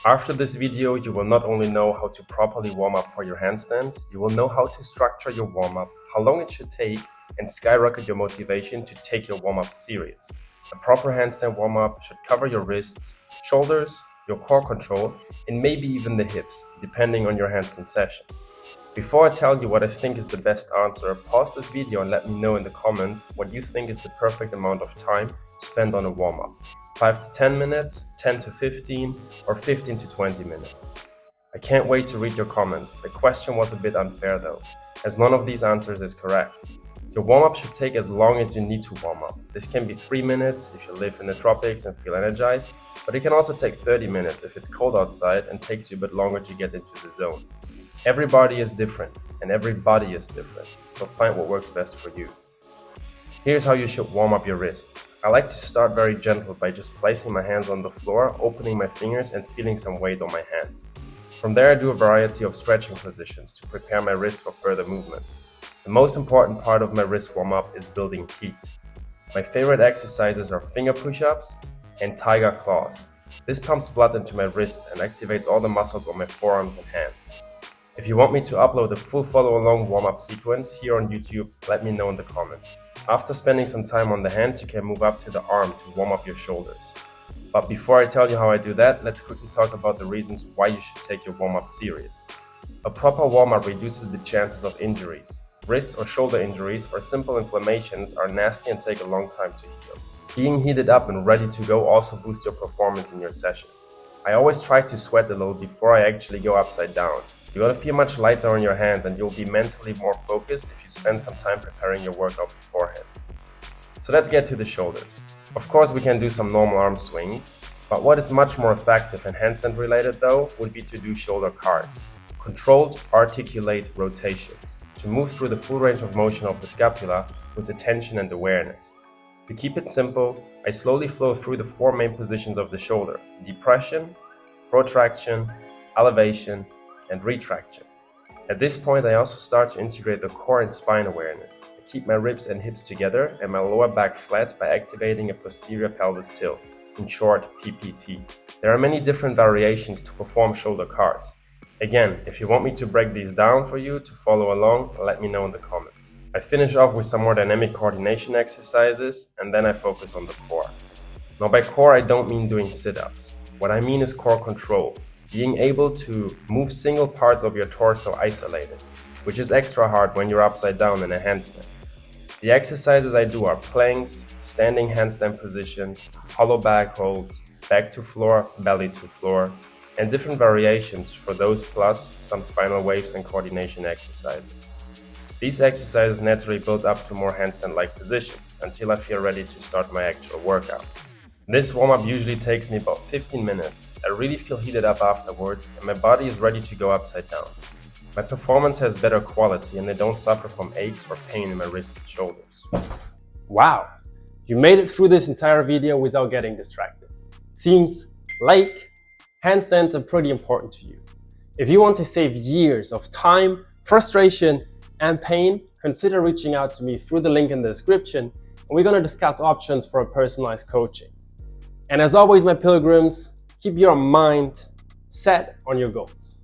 After this video, you will not only know how to properly warm up for your handstands, you will know how to structure your warm-up, how long it should take, and skyrocket your motivation to take your warm-up serious. A proper handstand warm-up should cover your wrists, shoulders, your core control, and maybe even the hips, depending on your handstand session. Before I tell you what I think is the best answer, pause this video and let me know in the comments what you think is the perfect amount of time to spend on a warm-up. 5 to 10 minutes, 10 to 15, or 15 to 20 minutes. I can't wait to read your comments. The question was a bit unfair though, as none of these answers is correct. Your warm-up should take as long as you need to warm up. This can be 3 minutes if you live in the tropics and feel energized, but it can also take 30 minutes if it's cold outside and takes you a bit longer to get into the zone. Every body is different and every body is different, so find what works best for you. Here's how you should warm up your wrists. I like to start very gentle by just placing my hands on the floor, opening my fingers and feeling some weight on my hands. From there I do a variety of stretching positions to prepare my wrists for further movements. The most important part of my wrist warm-up is building heat. My favorite exercises are finger push-ups and tiger claws. This pumps blood into my wrists and activates all the muscles on my forearms and hands. If you want me to upload a full follow-along warm-up sequence here on YouTube, let me know in the comments. After spending some time on the hands, you can move up to the arm to warm up your shoulders. But before I tell you how I do that, let's quickly talk about the reasons why you should take your warm-up serious. A proper warm-up reduces the chances of injuries. Wrist or shoulder injuries or simple inflammations are nasty and take a long time to heal. Being heated up and ready to go also boosts your performance in your session. I always try to sweat a little before I actually go upside down. You're gonna feel much lighter on your hands and you'll be mentally more focused if you spend some time preparing your workout beforehand. So let's get to the shoulders. Of course we can do some normal arm swings, but what is much more effective and handstand related though would be to do shoulder cars. Controlled, articulate rotations, to move through the full range of motion of the scapula with attention and awareness. To keep it simple, I slowly flow through the 4 main positions of the shoulder: depression, protraction, elevation, and retraction. At this point, I also start to integrate the core and spine awareness. I keep my ribs and hips together and my lower back flat by activating a posterior pelvis tilt, in short, PPT. There are many different variations to perform shoulder cars. Again, if you want me to break these down for you to follow along, let me know in the comments. I finish off with some more dynamic coordination exercises and then I focus on the core. Now by core I don't mean doing sit-ups. What I mean is core control, being able to move single parts of your torso isolated, which is extra hard when you're upside down in a handstand. The exercises I do are planks, standing handstand positions, hollow back holds, back to floor, belly to floor, and different variations for those plus some spinal waves and coordination exercises. These exercises naturally build up to more handstand-like positions until I feel ready to start my actual workout. This warm-up usually takes me about 15 minutes. I really feel heated up afterwards and my body is ready to go upside down. My performance has better quality and I don't suffer from aches or pain in my wrists and shoulders. Wow, you made it through this entire video without getting distracted. Seems like handstands are pretty important to you. If you want to save years of time, frustration, and pain, consider reaching out to me through the link in the description and we're going to discuss options for a personalized coaching. And as always, my pilgrims, keep your mind set on your goals.